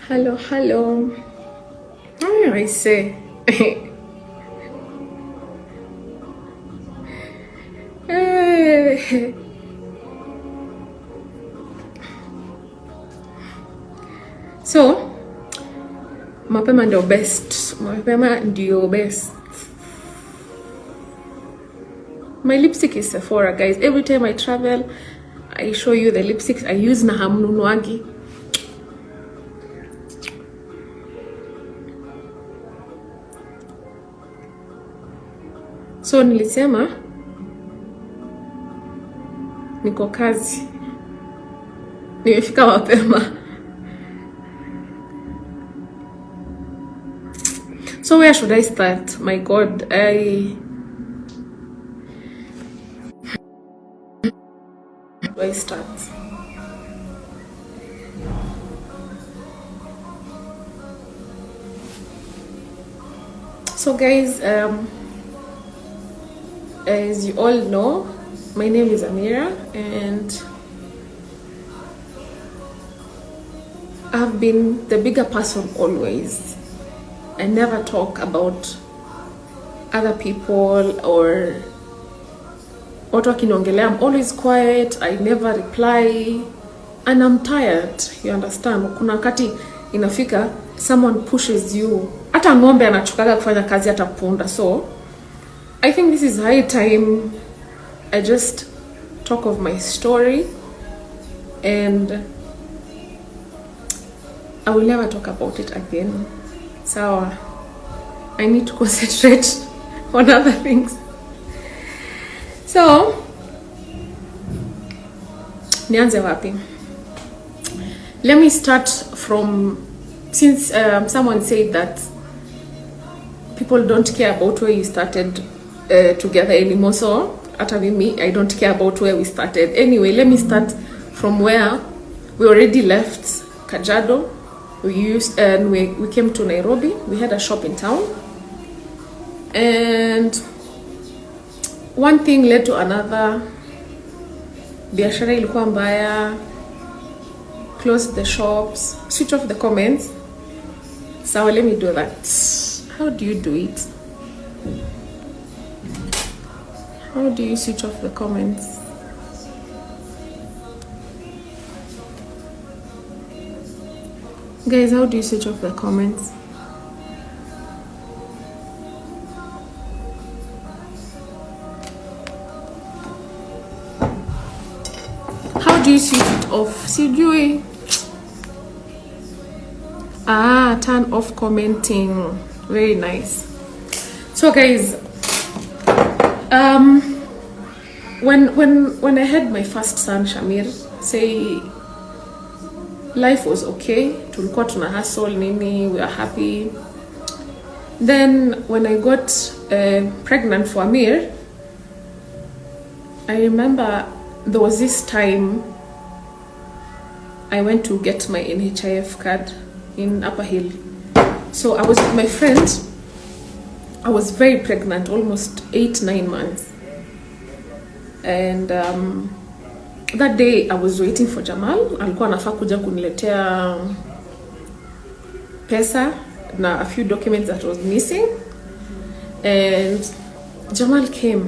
Hello, hello. I say. So, mapema ndio best. Mapema ndio best. My lipstick is Sephora, guys. Every time I travel, I show you the lipsticks I use na hamnunuagi. So nilisema niko kazi. Nimefika mapema. So where should I start? My God, do I start? So guys, as you all know, my name is Amira, and I've been the bigger person always. I never talk about other people or watu wakiniongelea. I'm always quiet. I never reply, and I'm tired. You understand? Kuna wakati inafika someone pushes you. Hata ng'ombe anachokaga kufanya kazi hata punda. So I think this is high time I just talk of my story, and I will never talk about it again. So I need to concentrate on other things. So nianze wapi? Let me start from, since someone said that people don't care about where you started together anymore. So after me, I don't care about where we started. Anyway, let me start from where we already left Kajiado. We came to Nairobi. We had a shop in town, and one thing led to another. Biashara ilikuwa mbaya. Closed the shops. Switch off the comments. So let me do that. How do you do it? How do you switch off the comments? Guys, how do you switch off the comments? How do you switch it off? Sijui. Turn off commenting. Very nice. So guys, when I had my first son Shamir, say life was okay. Tulikuwa tuna hustle nini, we are happy. Then when I got pregnant for Amir, I remember there was this time I went to get my NHIF card in Upper Hill. So I was with my friend. I was very pregnant, almost 8-9 months. And that day I was waiting for Jamal. Alikuwa anafaa kuja kuniletea pesa na a few documents that was missing. And Jamal came.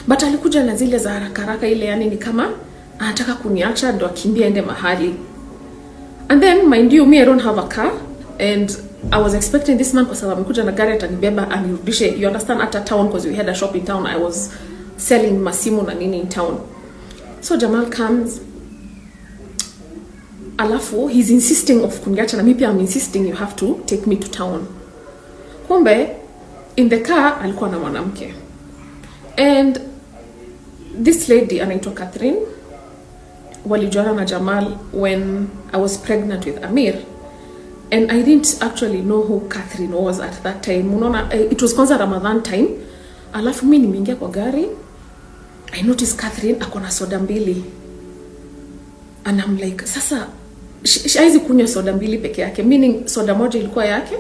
But alikuja na zile za haraka haraka ile, yani ni kama anataka kuniacha ndo akimbia ende mahali. And then mind you, me I don't have a car, and I was expecting this man kwa sababu amekuja na gari atanibeba anirudishe. You understand, at a town, because we had a shop in town. I was selling masimu na nini in town. So Jamal comes, alafu he's insisting of kuniacha na mimi pia I'm insisting you have to take me to town. Kumbe in the car alikuwa na mwanamke, and this lady anaitwa Catherine. Walijuana na Jamal when I was pregnant with Amir, and I didn't actually know who Catherine was at that time. Unaona, it was kwanza Ramadan time. Alafu mimi nimeingia kwa gari, I noticed Catherine akona soda mbili, and I'm like, sasa haizi kunywa soda mbili peke yake, meaning soda moja ilikuwa yake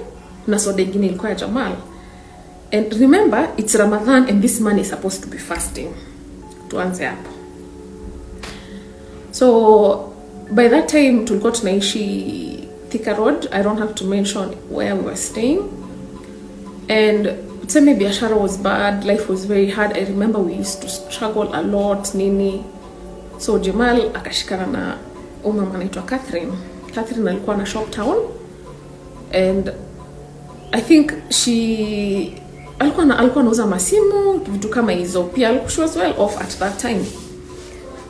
na soda nyingine ilikuwa ya Jamal. And remember, it's Ramadan and this man is supposed to be fasting. Tuanze hapo. So by that time tulikuwa tunaishi Thika Road. I don't have to mention where we were staying. And tuseme biashara was bad, life was very hard. I remember we used to struggle a lot nini. So Jamal akashikana na mama anaitwa Catherine. Catherine alikuwa na shop town, and I think alikuwa anauza masimu, vitu kama hizo. Pia she was well off at that time.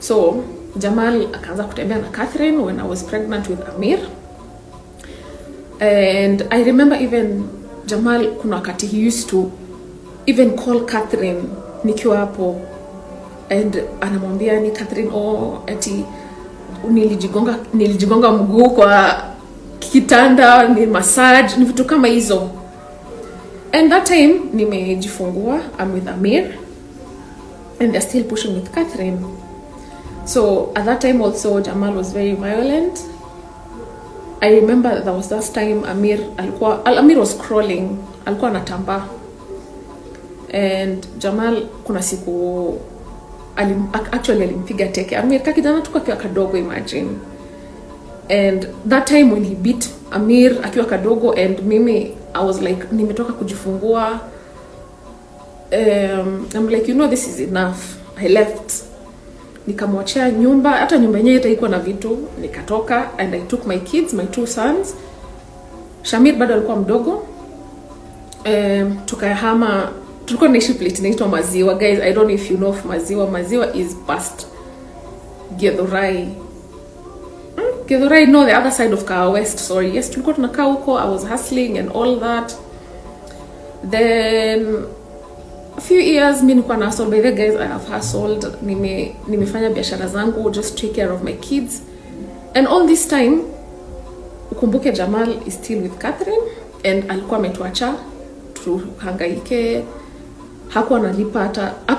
So Jamal akaanza kutembea na Catherine when I was pregnant with Amir. And I remember even Jamal kuna wakati he used to even call Catherine nikiwa hapo, and anamwambia ni Catherine, eti nilijigonga mguu kwa kitanda, ni massage, ni vitu kama hizo. And that time nimejifungua, I'm with Amir, and they're still pushing with Catherine. So at that time also Jamal was very violent. I remember there was that time Amir was crawling, alikuwa anatambaa, and Jamal kuna siku actually alimpiga teke Amir kakijana tu akiwa kadogo, imagine. And that time when he beat Amir akiwa kadogo, and mimi I was like nimetoka kujifungua, I'm like, this is enough. I left, nikamwachia nyumba, hata nyumba yenyewe itaikuwa na vitu, nikatoka, and I took my kids, my 2 sons. Shamir bado alikuwa mdogo. Tukahama, tulikuwa naishi place inaitwa Maziwa. Guys, I don't know if you know of Maziwa. Maziwa is past Githurai. Githurai, no, the other side of Kawa West, sorry. Yes, tulikuwa tunakaa huko. I was hustling and all that. Then a few years mimi nilikuwa na hustle. By the guys, I have hustled. Nimefanya biashara zangu just to take care of my kids. And all this time, ukumbuke Jamal is still with Catherine, and alikuwa ametuacha tuhangaike. Hakuwa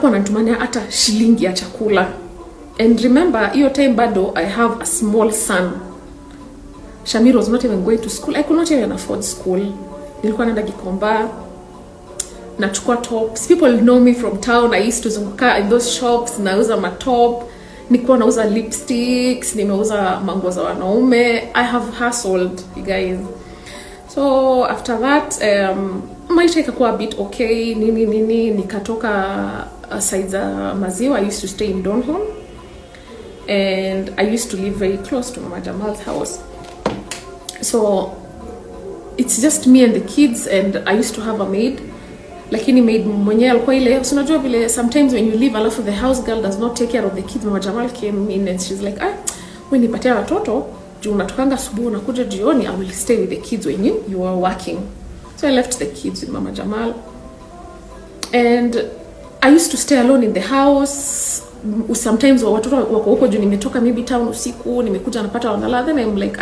anatumania hata shilingi ya chakula. And remember, hiyo time bado I have a small son. Shamir was not even going to school. I could not even afford school. Nilikuwa naenda Gikomba, nachukua tops. People know me from town. I used to zunguka in those shops, nauza matop, nilikuwa nauza lipsticks, nimeuza manguo za wanaume. I have hustled, you guys. So after that, maisha ikakuwa a bit okay, nikatoka side za Maziwa. I used to stay in Donholm, and I used to live very close to Mama Jamal's house. So it's just me and the kids, and I used to have a maid. Lakini maid mwenyewe alikuwa ile, unajua vile sometimes when you leave, alafu the house girl does not take care of the kids. Mama Jamal came in and she's like, wewe nipatia watoto, juu unatokanga asubuhi unakuja jioni, I will stay with the kids when you are working. So I left the kids with Mama Jamal, and I used to stay alone in the house. Sometimes watoto wako huko juu nimetoka maybe town usiku, nimekuja napata wanalala, then I'm like,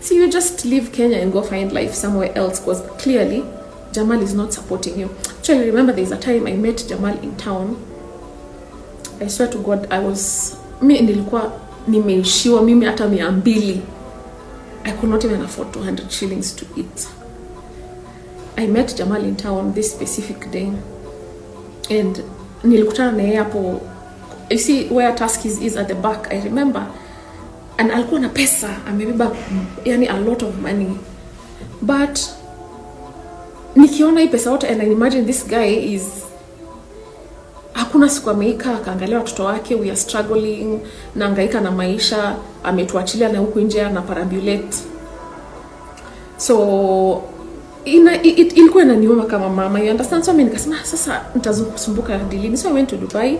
see, you just leave Kenya and go find life somewhere else, because clearly Jamal is not supporting you. Actually, remember there's a time I met Jamal in town. I swear to God, nilikuwa nimeishiwa mimi hata 200. I could not even afford 200 shillings to eat. I met Jamal in town this specific day, and nilikutana na yeye hapo. You see where Tuskys is at the back, I remember. And alikuwa na pesa, amebeba yani a lot of money. But nikiona hii pesa yote, and I imagine this guy is, hakuna siku ameika akaangalia watoto wake. We are struggling, naangaika na maisha, ametuachilia na huku nje na parambulate. So ilikuwa inaniuma kama mama, you understand? So mimi nikasema sasa nitazunguka dilini. So I went to Dubai.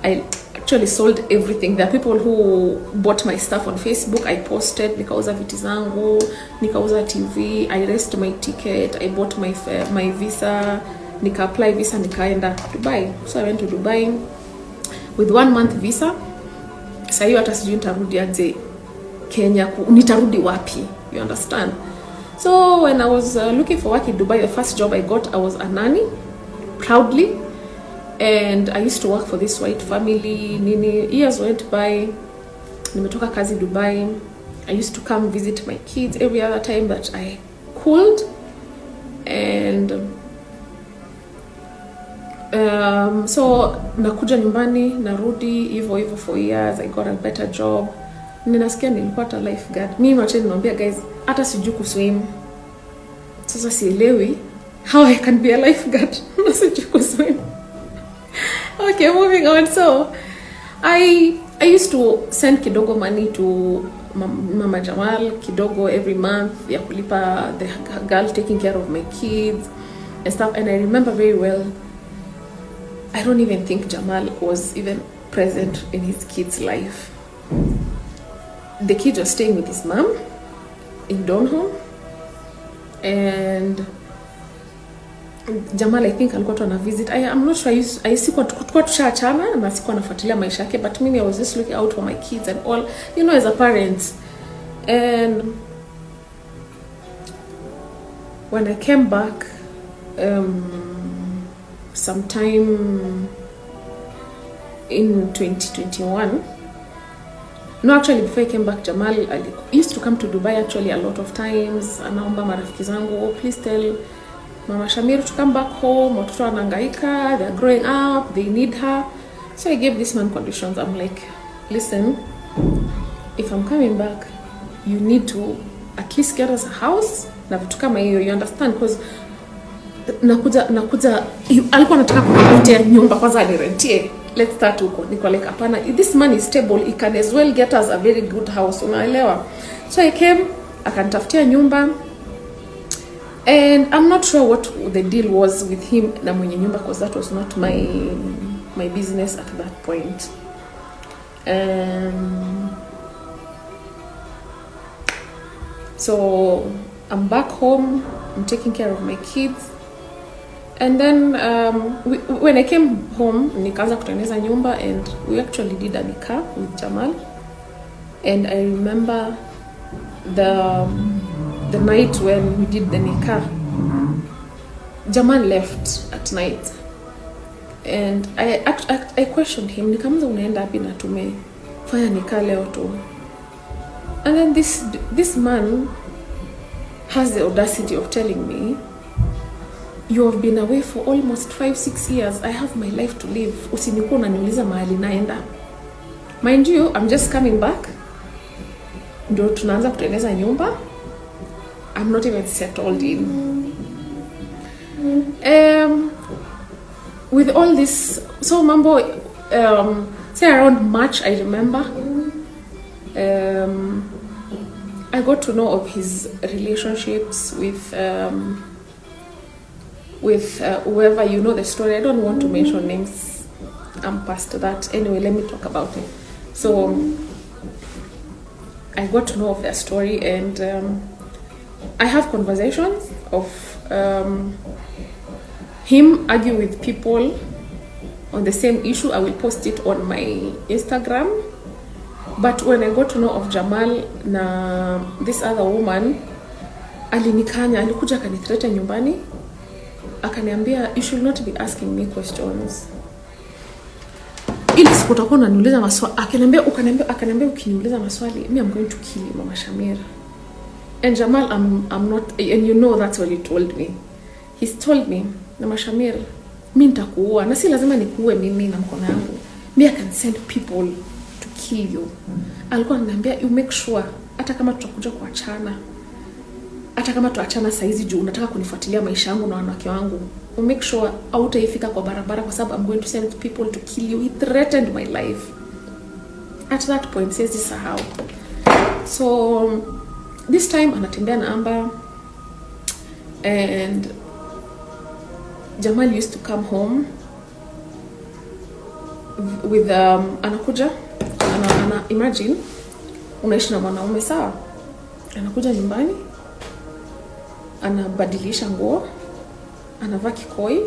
I actually sold everything. There are people who bought my stuff on Facebook. I posted, nikauza viti zangu, nikauza TV, I raised my ticket, I bought my visa, nika apply visa, nikaenda Dubai. So I went to Dubai with 1 month visa. Sasa hiyo hata sijui nitarudi aje Kenya, nitarudi wapi, you understand? So when I was looking for work in Dubai, the first job I got, I was a nanny, proudly. And I used to work for this white family. Years went by, nimetoka kazi Dubai. I used to come visit my kids every other time that I could. And so nakuja nyumbani, narudi hivyo for years. I got a better job. ninasikia nilikuwa hata lifeguard. Mimi wacha nimwambia guys, hata sijui kuswim. Sasa sielewi how I can be a lifeguard. Sijui kuswim. Okay, moving on. So I used to send kidogo money to Mama Jamal, kidogo every month ya kulipa the girl taking care of my kids and stuff. And I remember very well, I don't even think Jamal was even present in his kids' life. The kids were staying with his mom in Donholm, and Jamal, I think alikuwa tu ana visit. I'm not sure. I sikuwa tushaachana na sikuwa nafuatilia maisha yake, but mimi I was just looking out for my kids and all, you know, as a parent. And when I came back sometime in 2021, no, actually before I came back, Jamal used to come to Dubai actually a lot of times. Anaomba marafiki zangu, oh, please tell Mama Shamir to come back home, watoto wanahangaika, they're growing up, they need her. So I gave this man conditions. I'm like, listen, if I'm coming back, you need to at least get us a house na vitu kama hiyo, you understand, because nakuja alikuwa anataka kupatia nyumba kwanza anirentie. Let's start huko. Niko like, hapana, this man is stable, he can as well get us a very good house, unaelewa. So I came, akanitafutia nyumba, and I'm not sure what the deal was with him na mwenye nyumba, because that was not my business at that point. So I'm back home, I'm taking care of my kids. And then when I came home, nikaanza kutengeneza nyumba, and we actually did a nikah with Jamal. And I remember the night when we did the nikah, Jamal left at night. And I questioned him, nikamza unaenda wapi na tumefanya nikah leo tu? And then this man has the audacity of telling me, you have been away for almost 5-6 years. I have my life to live. Usinikuwa unaniuliza mahali naenda. Mind you, I'm just coming back. Ndio tunaanza kutengeneza nyumba. I'm not even settled in. With all this, so mambo, say around March, I remember, I got to know of his relationships with whoever, you know the story. I don't want to mention names. I'm past that. Anyway, let me talk about it. So I got to know of their story, and I have conversations of him arguing with people on the same issue. I will post it on my Instagram. But when I got to know of Jamal na this other woman, alinikanya, alikuja akanithreaten nyumbani, akaniambia, you should not be asking me questions. Ili siku utakuwa unaniuliza maswali, akaniambia ukiniuliza maswali, me I'm going to kill you, Mama Shamir. And Jamal, I'm not, and you know that's what he told me. He's told me, Mama Shamir, mimi nitakuua, na si lazima nikuue mimi na mkono wangu. Me I can send people to kill you. Alikuwa ananiambia, you make sure hata kama tutakuja kuachana, hata kama tuachana saizi juu unataka kunifuatilia maisha yangu na wanawake wangu, you make sure hautaifika kwa barabara kwa sababu I'm going to send people to kill you. He threatened my life. At that point, says this how. So this time anatembea na Amber, and Jamal used to come home with anakuja imagine unaishi na mwanaume sawa, anakuja nyumbani, anabadilisha nguo, anavaa kikoi.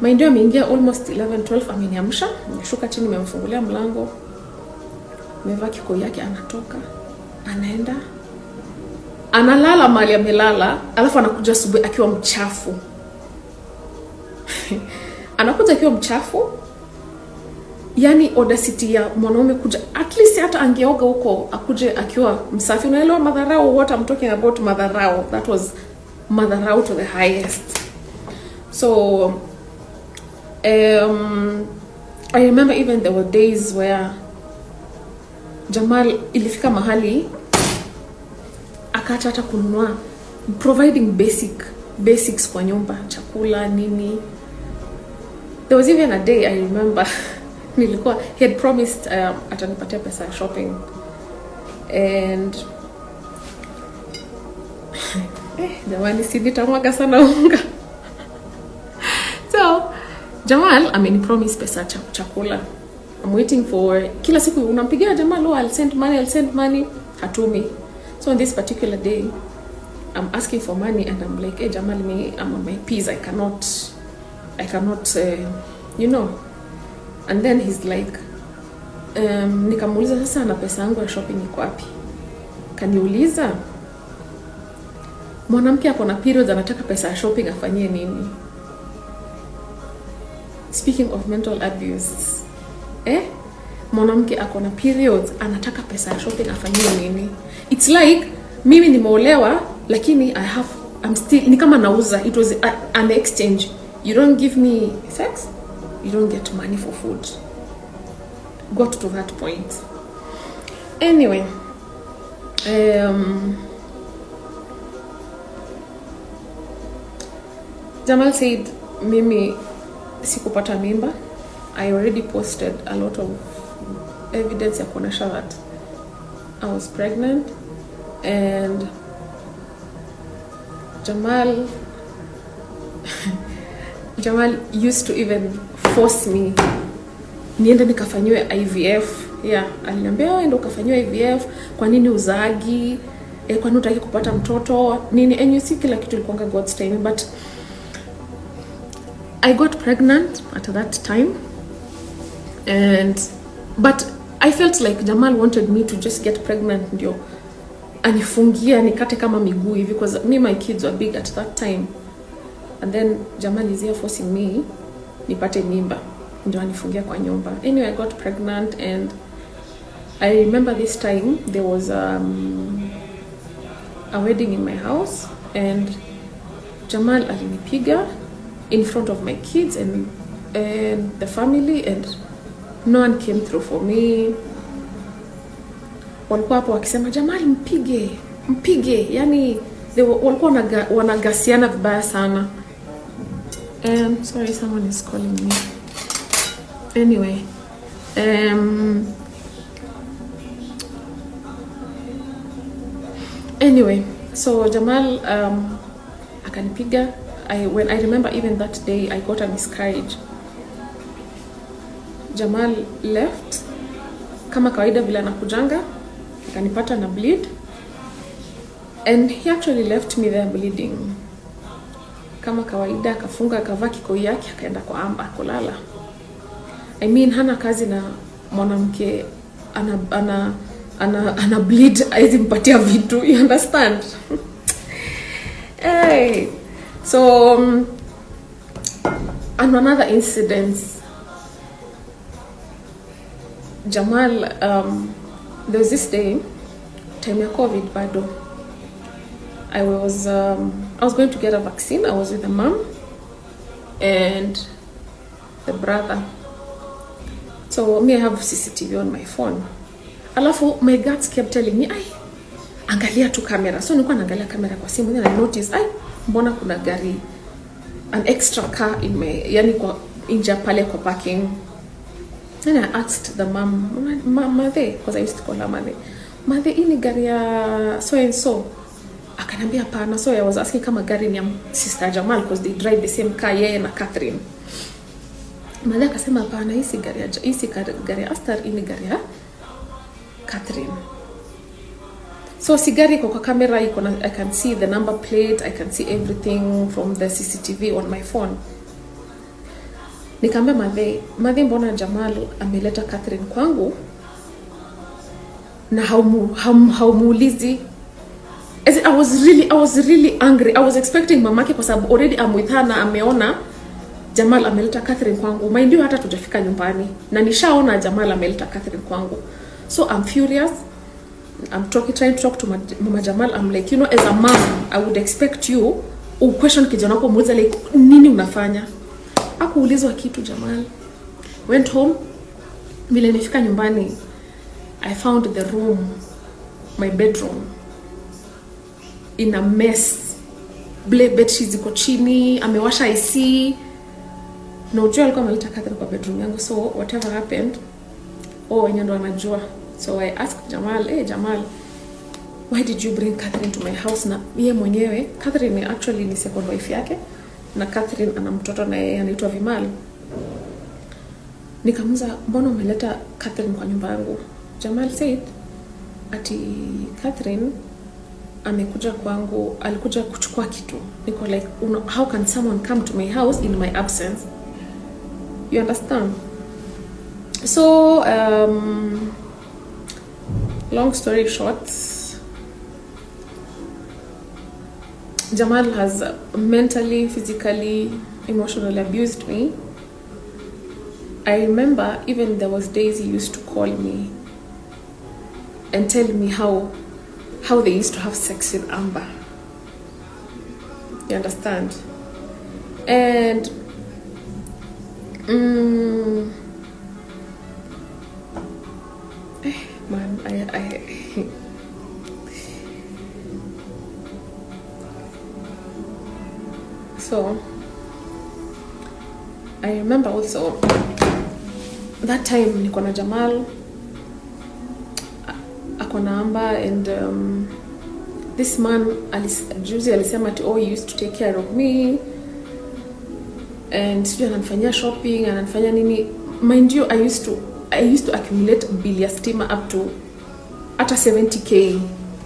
Mind you, ameingia almost 11-12, ameniamsha, nimeshuka chini, nimemfungulia mlango, amevaa kikoi yake, anatoka, anaenda, analala mahali amelala, alafu anakuja asubuhi akiwa mchafu. Anakuja akiwa mchafu. Yani audacity ya mwanaume kuja, at least hata angeoga huko, akuje akiwa msafi. Unaelewa madharau, what I'm talking about, madharau. That was madharau to the highest. So I remember even there were days where Jamal ilifika mahali akaacha hata kununua, providing basics kwa nyumba, chakula nini. There was even a day I remember nilikuwa, he had promised atanipatia pesa shopping, and jamani si nitamwaga sana unga. So Jamal amenipromise pesa chakula. I'm waiting for, kila siku unampigia Jamal, oh I'll send money, hatumi. So on this particular day I'm asking for money and I'm like, hey Jamal, I'm on my P's, I cannot you know. And then he's like, nikamuuliza sasa na pesa yangu ya shopping iko wapi? Kaniuliza, mwanamke ako na periods anataka pesa ya shopping afanyie nini? Speaking of mental abuse, mwanamke ako na periods anataka pesa ya shopping afanyie nini? It's like mimi nimeolewa lakini I'm still ni kama nauza. It was an exchange. You don't give me sex, you don't get money for food. Got to that point. Anyway, Jamal said mimi sikupata mimba. I already posted a lot of evidence ya kuonesha that I was pregnant, and Jamal used to even force me niende nikafanywe IVF. Yeah, aliniambia enda ukafanywe IVF, kwa nini uzaagi? Kwa nini utaki kupata mtoto? Nini? And you see kila kitu ilikuwa God's time, but I got pregnant at that time, but I felt like Jamal wanted me to just get pregnant ndio anifungia nikate kama miguu hivi, because my kids were big at that time. And then Jamal is here forcing me nipate mimba ndio anifungia kwa nyumba. Anyway, I got pregnant, and I remember this time there was a wedding in my house, and Jamal alinipiga in front of my kids and the family, and no one came through for me. Walikuwa hapo wakisema Jamal mpige, yani walikuwa wanagasiana vibaya sana. Sorry, someone is calling me. Anyway, so Jamal akanipiga. When I remember even that day I got a miscarriage. Jamal left kama kawaida vile anakujanga, akanipata na bleed, and he actually left me there bleeding kama kawaida. Akafunga, akavaa kikoi yake, akaenda kwa amba kulala. I mean, hana kazi na mwanamke ana bleed aizimpatia vitu, you understand? Hey, so and another incident, Jamal, there was this day, time ya COVID bado, I was going to get a vaccine. I was with the mom and the brother. So me, I have CCTV on my phone. Alafu my guards kept telling me, "Ai, angalia tu camera." So nilikuwa naangalia camera kwa simu, then I noticed, "Ai, mbona kuna gari, an extra car in my, yani kwa inja pale kwa parking." Then I asked the mom, "Mother," because I used to call her Mother. "Mother, ini gari ya so and so?" Akanambia hapana. So I was asking kama gari ni ya sister Jamal, because they drive the same car, yeye na Catherine. Mother akasema hapana, hii gari ya Astar, ini gari ya Catherine. So sigari kwa camera iko na, I can see the number plate, I can see everything from the CCTV on my phone. Nikamwambia Mother, mbona Jamal ameleta Catherine kwangu na haumuulizi? I was really angry. I was expecting mamake, kwa sababu already I'm with her na ameona Jamal ameleta Catherine kwangu. Mind you, hata tujafika nyumbani na nishaona Jamal ameleta Catherine kwangu. So I'm furious. I'm trying to talk to Mama Jamal. I'm like, you know, as a mom, I would expect you question kijana wako, muulize like nini unafanya. Hakuulizwa kitu. Jamal went home. Vile nifika nyumbani, I found the room, my bedroom, in a mess. Bed sheets ziko chini, amewasha IC. No, Joel alikuwa ameleta Catherine kwa bedroom yangu, so whatever happened, wenye ndo anajua. So I asked Jamal, hey Jamal, why did you bring Catherine to my house? Na yeye mwenyewe, Catherine actually ni second wife yake, na Catherine ana mtoto na yeye anaitwa Vimal. Nikamuza, mbona umeleta Catherine kwa nyumba yangu? Jamal said, ati Catherine amekuja kwangu, alikuja kuchukua kitu. Niko like, how can someone come to my house in my absence? You understand? So, long story short, Jamal has mentally, physically, emotionally abused me. I remember even there was days he used to call me and tell me how they used to have sex with Amber. You understand? And man, I so I remember also that time niko na Jamal, ako na Amber, and this man juzi alisema ati he used to take care of me and sijui ananifanyia shopping, ananifanya nini. Mind you, I used to accumulate bill ya stima up to ata 70k.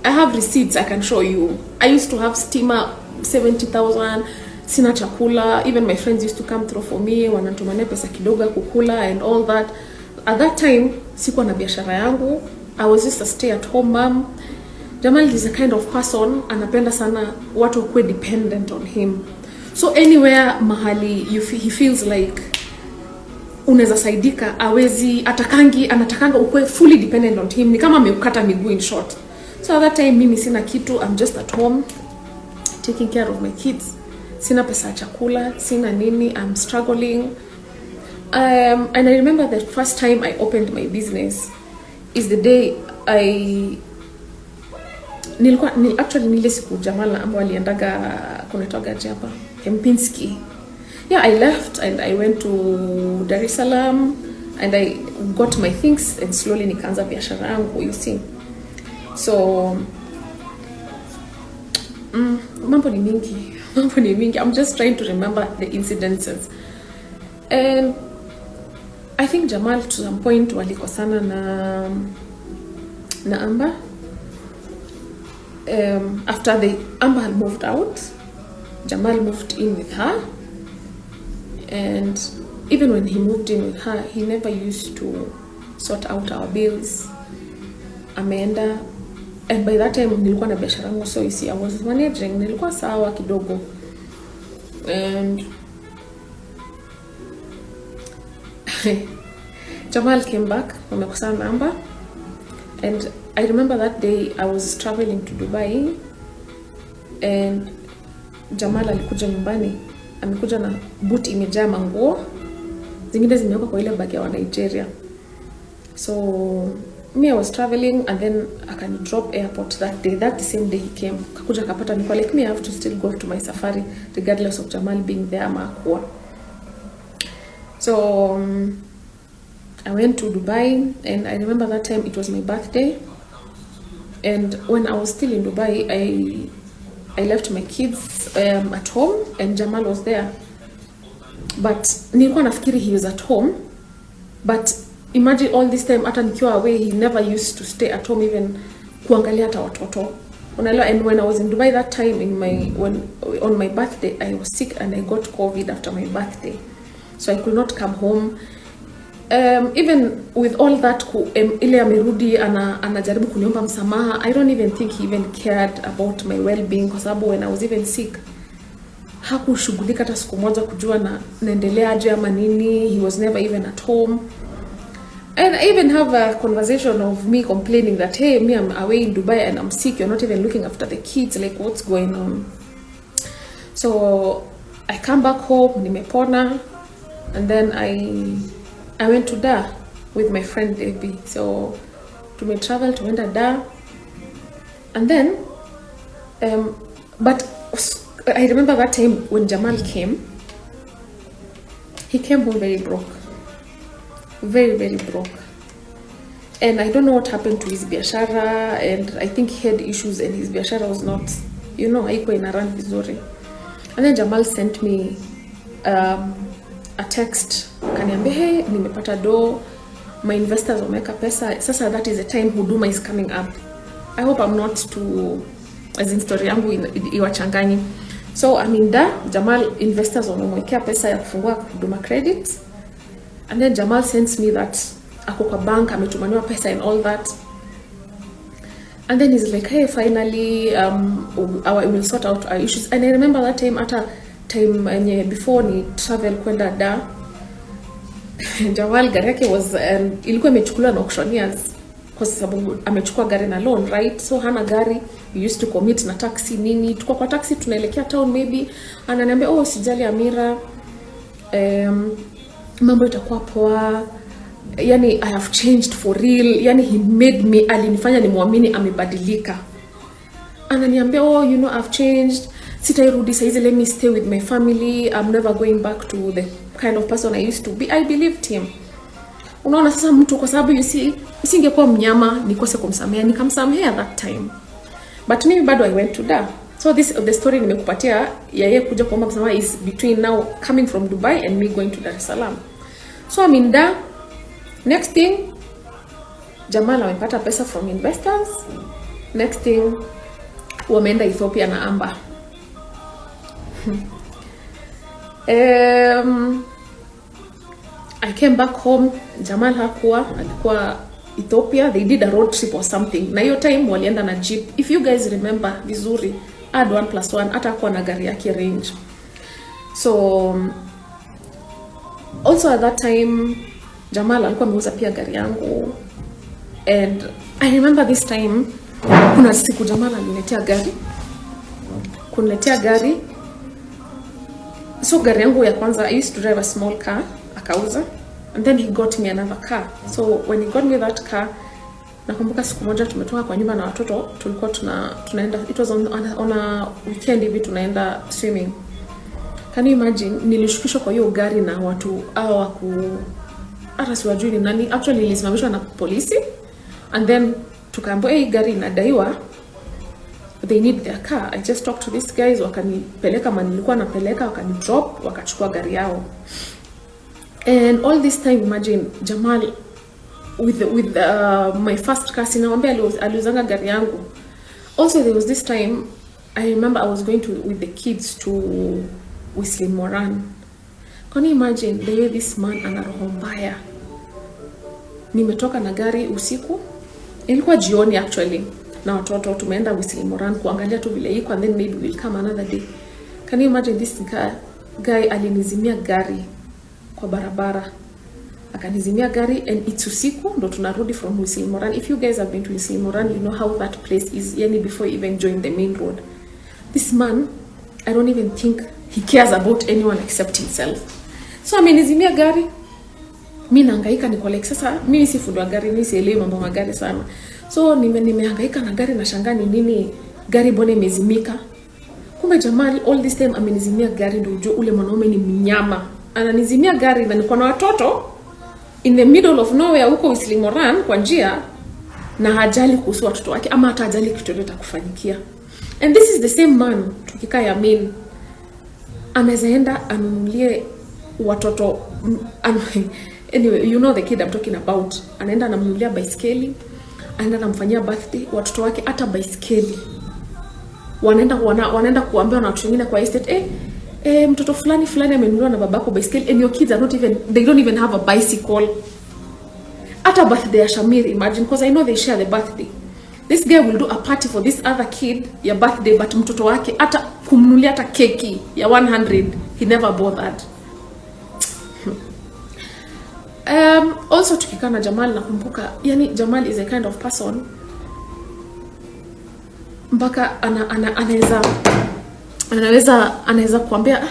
I have receipts I can show you. I used to have stima 70,000, sina chakula. Even my friends used to come through for me, wanatumania pesa kidogo ya kukula and all that. At that time, sikuwa na biashara yangu. I was just a stay-at-home mom. Jamal is a kind of person, anapenda sana watu wakuwe dependent on him. So anywhere mahali he feels like unaweza saidika, anatakanga ukuwe fully dependent on him. Ni kama ameukata miguu, in short. So at that time, mimi sina kitu. I'm just at home taking care of my kids. Sina pesa chakula, sina nini. I'm struggling. And I remember the first time I opened my business is the day actually nile siku Jamal ambao aliendaga kunatoga hapa Kempinski. Yeah, I left and I went to Dar es Salaam and I got my things and slowly nikaanza biashara yangu, you see. So mambo ni mingi. I'm just trying to remember the incidences. And I think Jamal to some point walikosana na Amber. After Amber had moved out, Jamal moved in with her. And even when he moved in with her, he never used to sort out our bills. Ameenda, and by that time nilikuwa na biashara yangu, so you see I was managing, nilikuwa sawa kidogo. And Jamal came back, wamekosana na Amber. And I remember that day I was traveling to Dubai and Jamal alikuja nyumbani, amekuja na boot imejaa manguo, zingine zimewekwa kwa ile bag ya Nigeria. So me, I was traveling and then I can drop airport that day. That same day he came, kakuja kapata niko like me, I have to still go to my safari regardless of Jamal being there ama hakuwa. So I went to Dubai and I remember that time it was my birthday. And when I was still in Dubai, I left my kids at home and Jamal was there. But nilikuwa nafikiri he was at home. But imagine all this time hata nikiwa away, he never used to stay at home even kuangalia hata watoto. And when I was in Dubai that time on my birthday, I was sick and I got COVID after my birthday. So I could not come home. Even with all that, ile amerudi anajaribu kuniomba msamaha. I don't even think he even cared about my well-being, kwa sababu when I was even sick hakushughulika hata siku moja kujua naendelea aje ama nini. He was never even at home. And I even have a conversation of me complaining that, hey, me, I'm away in Dubai and I'm sick, you're not even looking after the kids, like what's going on? So I come back home, nimepona, and then I went to Dar with my friend Debbie. So travel tumeenda da, and then but I remember that time when Jamal came, he came home very broke, very broke, and I don't know what happened to his biashara, and I think he had issues and his biashara was not, haiko ina run vizuri. And then Jamal sent me a text, kaniambia, hey, nimepata do, my investors wameka pesa, sasa that is the time huduma is coming up. I hope I'm not too, as in story yangu iwachanganyi. So Jamal investors wamemwekea pesa ya kufungua huduma credits, and then Jamal sends me that ako kwa bank ametumaniwa pesa and all that, and then he's like, hey, finally we will sort out our issues. And I remember that time, at a time before ni travel kwenda da, Jamal gari yake was ilikuwa imechukuliwa na auctioneers kwa sababu amechukua gari na loan, right? So hana gari, we used to commit na taxi nini, tuko kwa taxi tunaelekea town maybe, ananiambia, oh, sijali Amira, mambo itakuwa poa, yani I have changed for real, yani he made me, alinifanya nimwamini amebadilika. Ananiambia, oh, I've changed, sitairudi saizi, let me stay with my family, I'm never going back to the kind of person I used to be. I believed him. Unaona sasa mtu, kwa sababu isingekuwa mnyama nikose kumsamehea, nikamsamehea that time. But mimi bado I went to da. So the story nimekupatia ya yeye kuja kuomba msamaha is between now coming from Dubai and me going to Dar es Salaam. So I'm in da. Next thing, Jamal amepata pesa from investors. Next thing, wameenda Ethiopia na Amba. I came back home, Jamal alikuwa Ethiopia, they did a road trip or something. Na hiyo time walienda na jeep. If you guys remember vizuri, add 1+1, hata kwa na gari yake range. So also at that time Jamal alikuwa ameuza pia gari yangu, and I remember this time kuna siku Jamal kuniletea gari. So gari yangu ya kwanza, I used to drive a small car, akauza, and then he got me another car. So when he got me that car, nakumbuka siku moja tumetoka kwa nyumba na watoto, tulikuwa tunaenda, it was on a weekend hivi, tunaenda swimming. Can you imagine, nilishukishwa kwa hiyo gari na watu hata siwajui ni nani. Actually nilisimamishwa na polisi, and then tukaambiwa, hey, gari inadaiwa, they need their car. I just talked to these guys, wakanipeleka mani nilikuwa napeleka, wakanidrop, wakachukua gari yao. And all this time, imagine Jamal with my first car, sinamwambia aliuzanga gari yangu. Also there was this time, I remember I was going with the kids to Whistling Moran. Can you imagine the way this man ana roho mbaya? Nimetoka na gari usiku, ilikuwa jioni actually, na watoto tumeenda Whistling Moran kuangalia tu vile iko, and then maybe we'll come another day. Can you imagine this guy alinizimia gari kwa barabara, akanizimia gari, and it's usiku ndo tunarudi from Whistling Moran. If you guys have been to Whistling Moran, you know how that place is, yani before you even join the main road. This man, I don't even think he cares about anyone except himself. So amenizimia gari, mimi nahangaika, niko like, sasa mimi si fundi wa gari, mimi sielewi mambo magari sana. So nimehangaika na gari, na shangani nini gari bone imezimika. Kumbe Jamal all this time amenizimia gari, ndio ujue ule mwanaume ni mnyama. Ananizimia gari na niko na watoto in the middle of nowhere huko Whistling Moran kwa njia, na hajali kuhusu watoto wake, ama hata hajali kitu chochote kufanyikia. And this is the same man tukikaa ya main, anazaenda anunulie watoto, anyway, you know the kid I'm talking about. Anaenda anamnunulia baiskeli, anaenda anamfanyia birthday watoto wake, hata baiskeli. Wanaenda kuambia na watu wengine kwa estate, mtoto fulani amenunuliwa na babako baiskeli, and your kids are they don't even have a bicycle. Hata birthday ya Shamir, imagine, because I know they share the birthday. This guy will do a party for this other kid ya birthday, but mtoto wake hata kumnunulia hata keki ya 100, he never bothered. Also tukikaa na Jamal, nakumbuka, yani Jamal is a kind of person mpaka anaweza kuambia,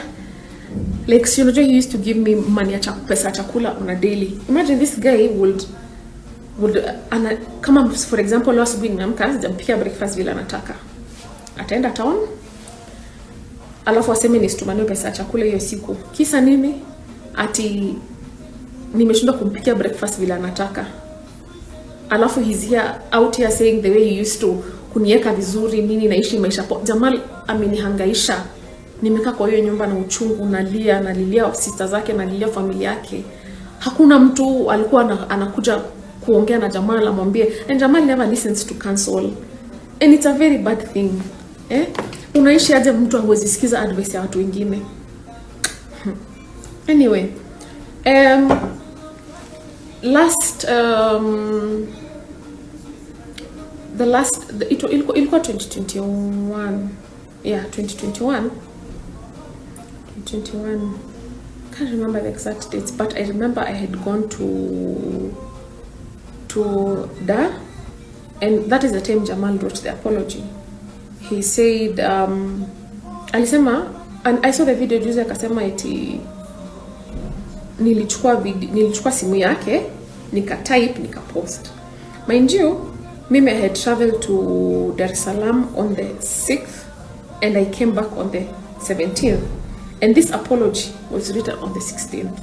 like, he used to give me money pesa chakula on a daily. Imagine this guy would kama for example leo asubuhi nimeamka sijampikia breakfast vile anataka, ataenda town alafu aseme nisitumanie pesa chakula hiyo siku. Kisa nini? Ati nimeshindwa kumpikia breakfast vile anataka. Alafu he's here out here saying the way he used to kunieka vizuri nini, naishi maisha Jamal amenihangaisha. Nimekaa kwa hiyo nyumba na uchungu, nalilia sister zake, nalilia familia yake. Hakuna mtu alikuwa anakuja kuongea na Jamal amwambie, and Jamal never listens to counsel, and it's a very bad thing. Unaishi aje mtu hawezi sikiza advice ya watu wengine? Anyway, ilikuwa 2021. Yeah, 2021. Can't remember the exact dates, but I remember I had gone to Da, and that is the time Jamal wrote the apology. He said alisema, and I saw the video juzi, akasema eti nilichukua simu yake nika post. Mind you, mimi had traveled to Dar es Salaam on the 6th and I came back on the 17th, and this apology was written on the 16th.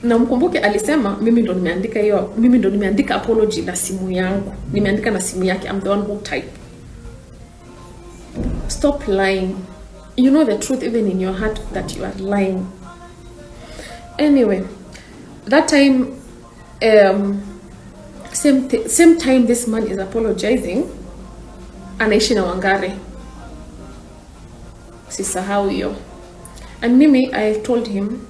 Na mkumbuke alisema mimi ndo nimeandika apology na simu yangu, nimeandika na simu yake. I'm the one who type. Stop lying. You know the truth even in your heart that you are lying. Anyway, that time same time this man is apologizing, anaishi na Wangare. Sisahau hiyo. And mimi, I told him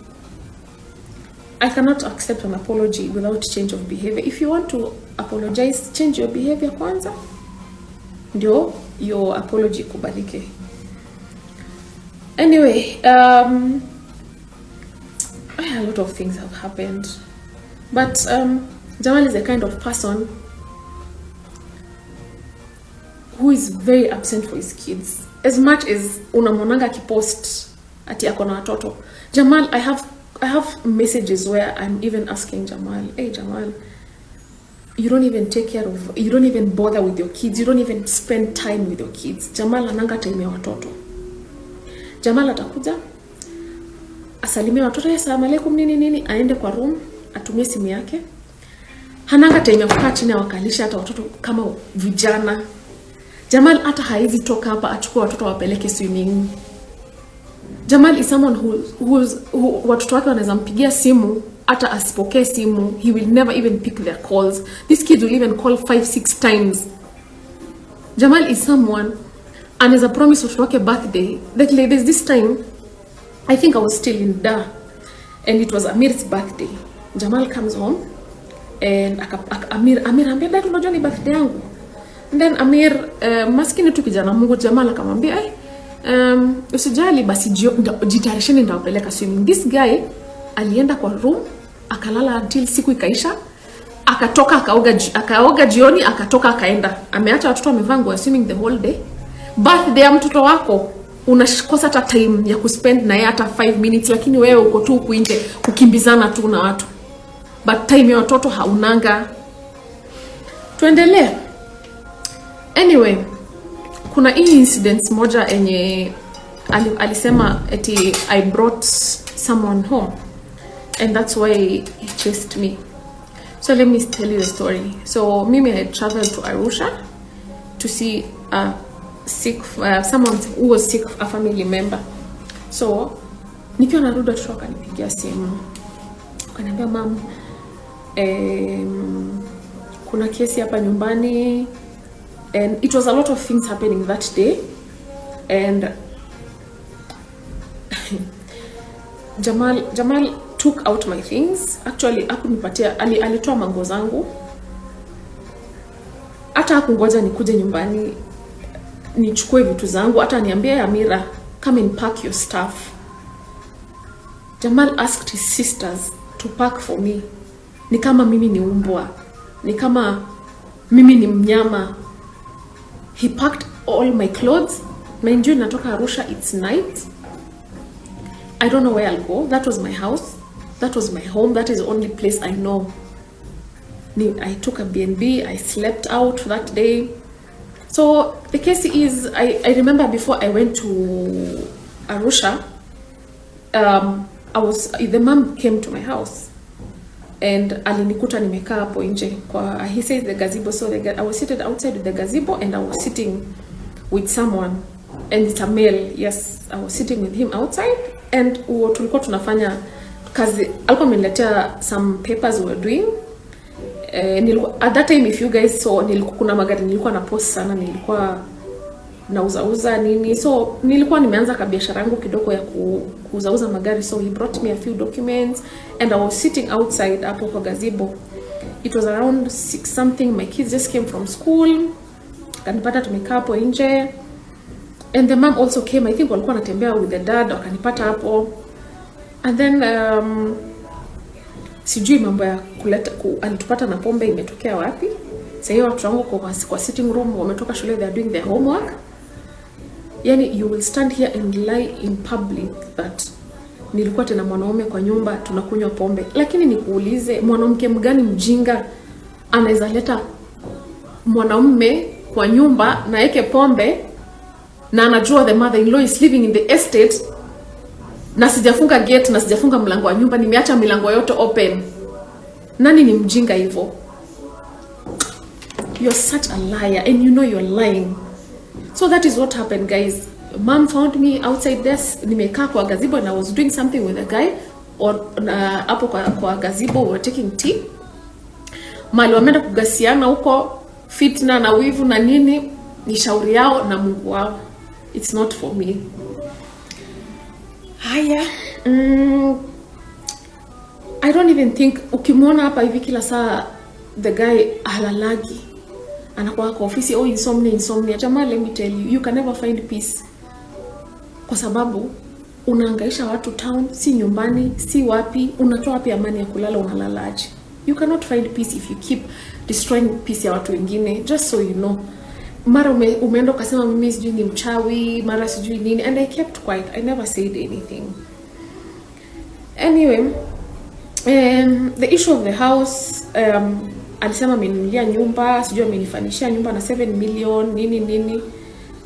I cannot accept an apology without change of behavior. If you want to apologize, change your behavior kwanza, ndio your apology kubalike. Anyway, a lot of things have happened, but Jamal is a kind of person who is very absent for his kids. As much as unamwonanga kipost ati ako na watoto, Jamal, I have messages where I'm even asking Jamal, hey Jamal, you don't even take care of, you don't even bother with your kids, you don't even spend time with your kids. Jamal ananga time ya watoto. Jamal atakuja asalimie watoto, assalamu alaikum nini, aende kwa room, atumie simu yake. Hananga time ya kukaa chini wakalisha hata watoto kama vijana. Jamal hata haizi toka hapa achukue watoto wapeleke swimming. Jamal is someone who watoto wake wanaweza mpigia simu hata asipokee simu, he will never even pick their calls. These kids will even call 5-6 times. Jamal is someone, and as a promise watoto wake birthday, that ladies this time, I think I was still in Da, and it was Amir's birthday. Jamal comes home and Amir ambia, dad unajua ni birthday yangu. And then Amir maskini tu kijana Mungu, Jamal akamwambia usijali basi jitarisheni ndawapeleka swimming. This guy alienda kwa room akalala until siku ikaisha, akatoka akaoga jioni, akatoka akaenda, ameacha watoto wamevaa nguo ya swimming the whole day. Birthday ya mtoto wako unakosa hata time ya kuspend na yeye hata 5 minutes, lakini wewe uko tu huko nje kukimbizana tu na watu, but time ya watoto haunanga. Tuendelee. Anyway, kuna hii incident moja enye alisema eti I brought someone home and that's why he chased me. So let me tell you the story. So mimi had traveled to Arusha to see someone who was sick, a family member. So nikiwa narudi watoto wakanipigia simu, wakaniambia mom, kuna kesi hapa nyumbani. And it was a lot of things happening that day, and Jamal took out my things. Actually hakunipatia, alitoa mango zangu, hata hakungoja nikuje nyumbani nichukue vitu zangu, hata niambia Amira, come and pack your stuff. Jamal asked his sisters to pack for me. Ni kama mimi ni umbwa, ni kama mimi ni mnyama. He packed all my clothes. Mind you, natoka Arusha, it's night. I don't know where I'll go. That was my house. That was my home. That is the only place I know. I took a B&B, I slept out that day. So the case is, I remember before I went to Arusha, the mom came to my house and alinikuta nimekaa hapo nje kwa, he says the gazebo, so I was seated outside with the gazebo and I was sitting with someone and it's a male. Yes, I was sitting with him outside and tulikuwa tunafanya kazi. Alikuwa ameniletea some papers we were doing. At that time, if you guys saw, kuna magari nilikuwa na post sana, nilikuwa nauza nini, so nilikuwa nimeanza kabiashara yangu kidogo ya kuuza magari. So he brought me a few documents and I was sitting outside hapo kwa gazebo. It was around 6 something. My kids just came from school, kanipata tumekaa hapo nje, and the mom also came. I think walikuwa wanatembea with the dad, wakanipata hapo. And then sijui mambo ya kuleta alitupata na pombe imetokea wapi. Sasa hiyo watu wangu kwa sitting room wametoka shule, they are doing their homework. Yani you will stand here and lie in public that nilikuwa tena mwanaume kwa nyumba tunakunywa pombe. Lakini nikuulize, mwanamke mgani mjinga anaweza leta mwanaume kwa nyumba na yeke pombe na anajua the mother-in-law is living in the estate na sijafunga gate na sijafunga mlango wa nyumba, nimeacha milango yote open? Nani ni mjinga hivyo? You're such a liar and you know you're lying. So that is what happened, guys. Mom found me outside this. Nimekaa kwa gazebo and I was doing something with a guy hapo kwa gazebo. We were taking tea. Mali wameenda kugasiana huko, fitna na wivu na nini, ni shauri yao na Mungu wao. It's not for me. Haya, I don't even think ukimwona hapa hivi kila saa the guy halalagi, anakuwa kwa ofisi, oh insomnia. Jamal, let me tell you, you can never find peace. Kwa sababu unahangaisha watu town, si nyumbani, si wapi, unatoa wapi amani ya kulala, unalalaje? You cannot find peace if you keep destroying peace ya watu wengine. Just so you know, mara umeenda ukasema mimi sijui ni mchawi, mara sijui nini, and I kept quiet. I never said anything. Anyway, the issue of the house, alisema ameninunulia nyumba, sijui amenifanishia nyumba na 7 million nini,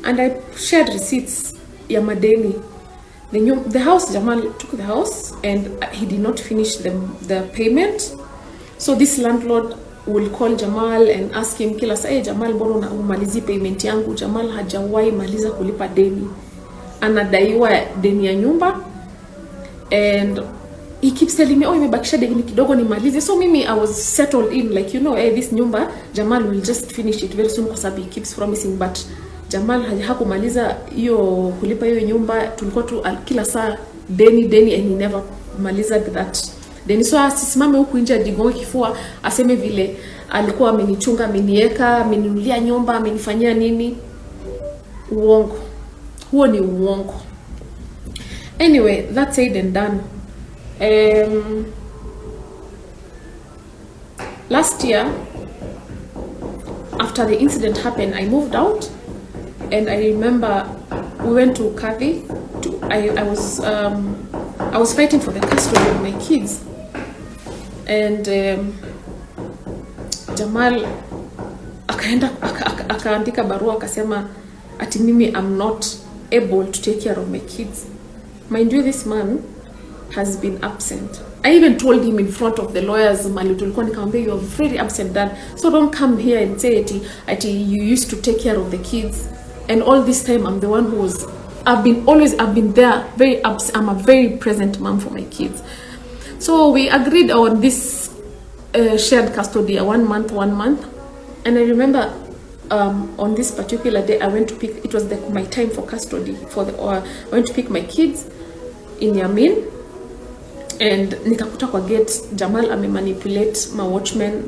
and I shared receipts ya madeni. The house, Jamal took the house and he did not finish the payment. So this landlord will call Jamal and ask him kila saa, Jamal, mbona umalizi payment yangu? Jamal hajawahi maliza kulipa deni, anadaiwa deni ya nyumba, and he keeps telling me, imebakisha deni kidogo nimalize. So mimi, I was settled in, like, this nyumba Jamal will just finish it very soon, kwa sababu he keeps promising. But Jamal hakumaliza hiyo kulipa hiyo nyumba. Tulikuwa tu kila saa deni, and he never maliza that deni. So asisimame huku nje ajigonge kifua aseme vile alikuwa amenichunga, amenieka, ameninunulia nyumba, amenifanyia nini. Uongo. Huo ni uongo. Anyway, that's said and done. Last year, after the incident happened, I moved out, and I remember we went to Kadhi. I was fighting for the custody of my kids, and Jamal akaandika barua akasema ati mimi I'm not able to take care of my kids. Mind you, this man has been absent. I even told him in front of the lawyers, Mali tulikuwa nikamwambia, you are very absent, dad, so don't come here and say ati you used to take care of the kids. And all this time I'm the one who was, I've been there, I'm a very present mom for my kids. So we agreed on this shared custody, 1 month. And I remember on this particular day I went to pick, it was my time for custody I went to pick my kids in Yamin, and nikakuta kwa gate Jamal amemanipulate my watchman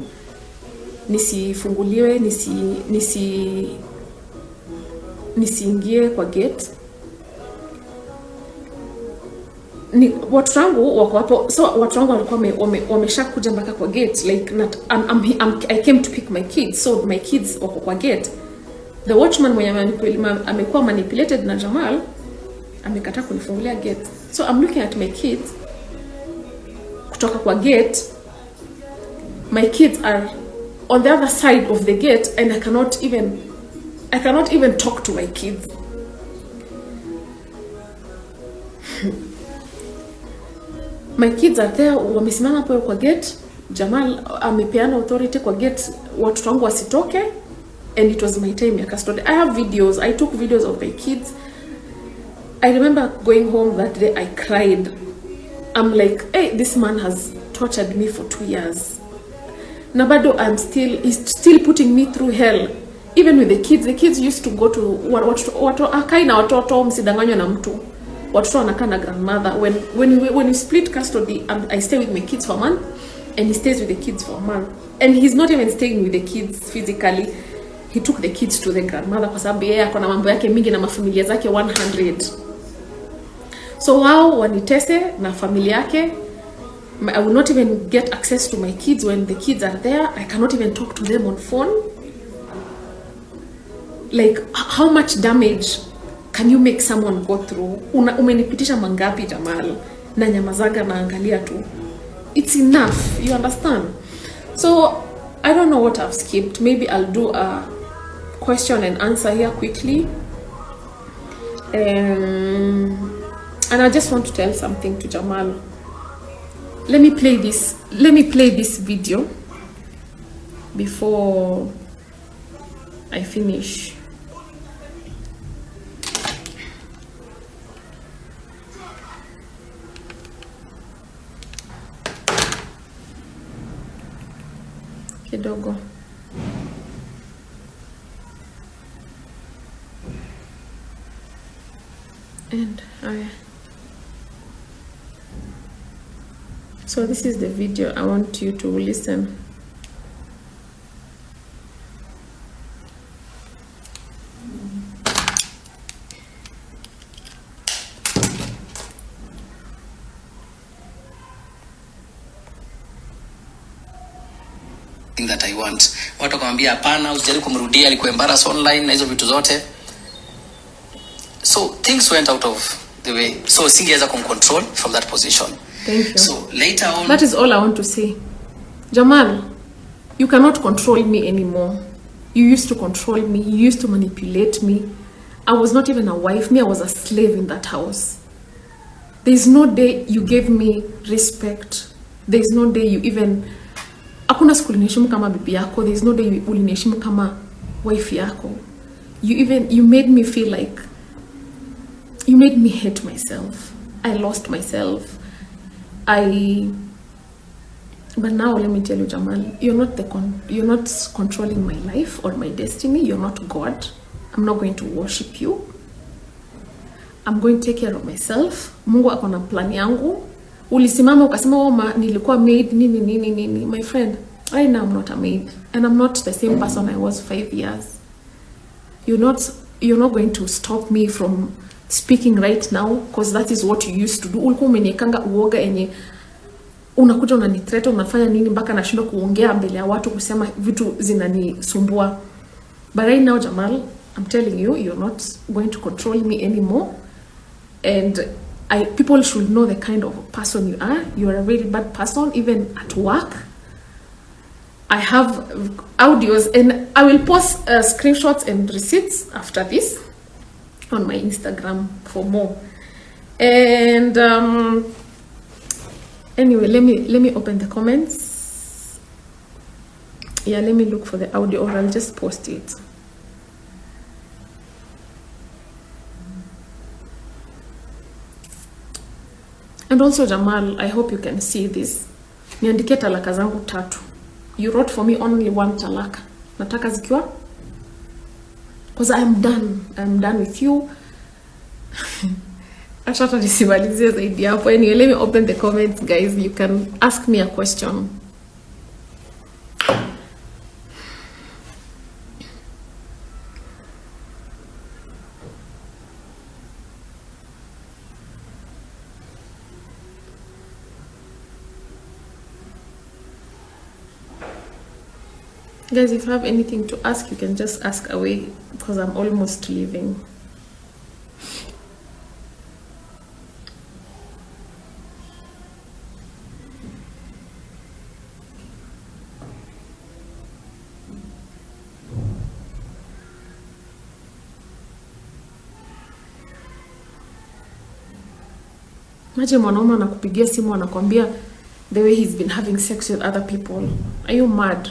nisifunguliwe, nisiingie kwa gate. Watu wangu wako hapo, so watu wangu walikuwa wameshakuja mpaka kwa gate, like I came to pick my kids, so my kids wako kwa gate. The watchman mwenye amekuwa manipulated na Jamal amekataa kunifungulia gate. So I'm looking at my kids kutoka kwa gate. My kids are on the other side of the gate, and I cannot even talk to my kids. My kids are there, wamesimama hapo kwa gate. Jamal amepeana authority kwa gate watoto wangu wasitoke, and it was my time ya custody. I have videos. I took videos of my kids. I remember going home that day, I cried. I'm like, hey, this man has tortured me for 2 years. Nabado, he's still putting me through hell. Even with the kids used to go to akai na watoto msidanganywe na mtu. Watoto wanakaa na grandmother. When we split custody, I stay with my kids for a month, and he stays with the kids for a month. And he's not even staying with the kids physically. He took the kids to the grandmother kwa sababu yeye akona mambo yake mingi na mafamilia zake 100. So wao wanitese na familia yake. I will not even get access to my kids when the kids are there. I cannot even talk to them on phone. Like, how much damage can you make someone go through? Umenipitisha mangapi Jamal? Na nyamazaga na angalia tu. It's enough, you understand? So, I don't know what I've skipped. Maybe I'll do a question and answer here quickly. And I just want to tell something to Jamal. Let me play this video before I finish. Kidogo. And so this is the video. I want you to listen. That I want. Watu wakamwambia hapana, usijaribu kumrudia, alikuwa embarrass online na hizo vitu zote. So things went out of the way. So singeweza kumcontrol from that position. Thank you. So later on, that is all I want to say. Jamal, you cannot control me anymore. You used to control me. You used to manipulate me. I was not even a wife. Me, I was a slave in that house. There is no day you gave me respect. There is no day you even... Hakuna siku uliniheshimu kama bibi yako. There is no day uliniheshimu kama wife yako. You made me feel like... You made me hate myself. I lost myself. But now let me tell you, Jamal, you're not controlling my life or my destiny. You're not God. I'm not going to worship you. I'm going to take care of myself. Mungu ako na plan yangu. Ulisimama ukasema nilikuwa maid nini. My friend, right now I'm not a maid, and I'm not the same person I was 5 years. You're not going to stop me from speaking right now, because that is what you used to do. Ulikuwa umeniekanga uoga enye unakuja unanithreat, unafanya nini mpaka nashindwa kuongea mbele ya watu kusema vitu zinanisumbua. But right now, Jamal, I'm telling you, you're not going to control me anymore. And people should know the kind of person you are. You are a very bad person, even at work. I have audios, and I will post screenshots and receipts after this on my Instagram for more. And anyway, let me open the comments. Yeah, let me look for the audio, or I'll just post it. And also, Jamal, I hope you can see this. Niandike talaka zangu 3. You wrote for me only 1 talaka. Nataka zikiwa? Because I'm done with you. Ashata nisimalizie zaidi hapo. Anyway, let me open the comments, guys. You can ask me a question. Guys, if you have anything to ask, you can just ask away, because I'm almost leaving. Imagine mwanaume anakupigia simu anakuambia the way he's been having sex with other people. Are you mad?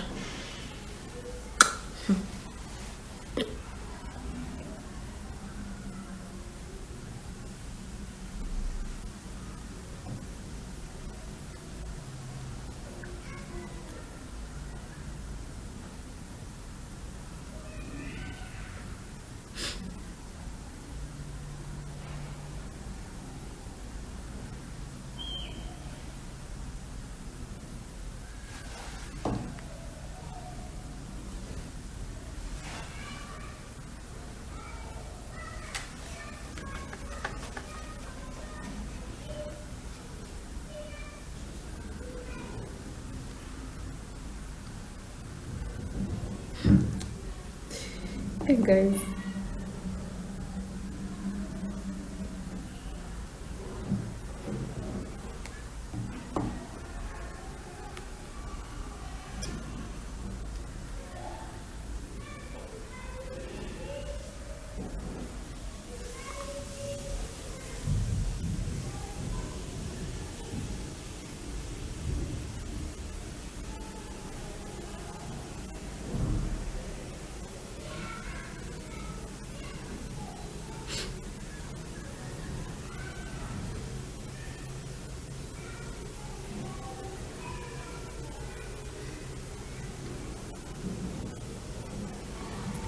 Hey guys.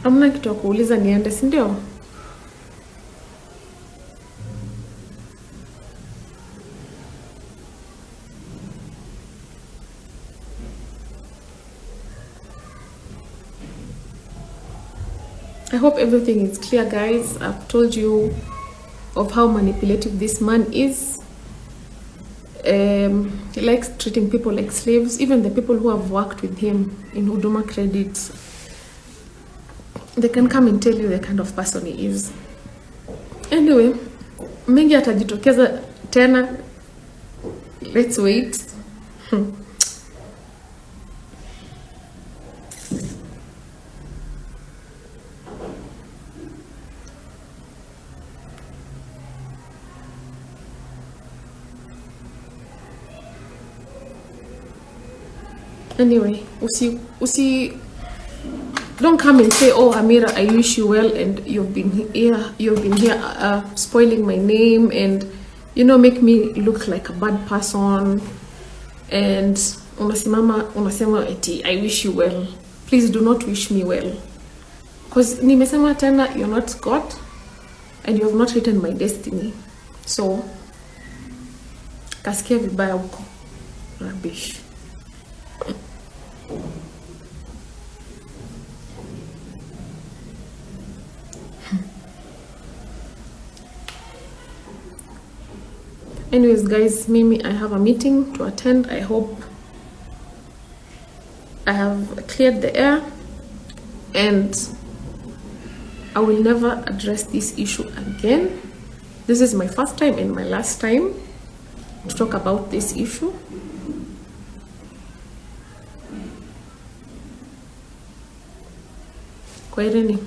Hamna kitu ya kuuliza niende, si ndio? I hope everything is clear, guys. I've told you of how manipulative this man is. He likes treating people like slaves, even the people who have worked with him in Huduma Credits. They can come and tell you the kind of person he is. Anyway, mengi atajitokeza tena. Let's wait. Anyway, don't come and say, "Oh, Amira, I wish you well," and you've been here spoiling my name and make me look like a bad person. And unasema eti I wish you well. Please do not wish me well, because nimesema tena, you're not God and you have not written my destiny. So kasikia vibaya huko. Rubbish. Anyways, guys, Mimi, I have a meeting to attend. I hope I have cleared the air, and I will never address this issue again. This is my first time and my last time to talk about this issue. Kwaherini.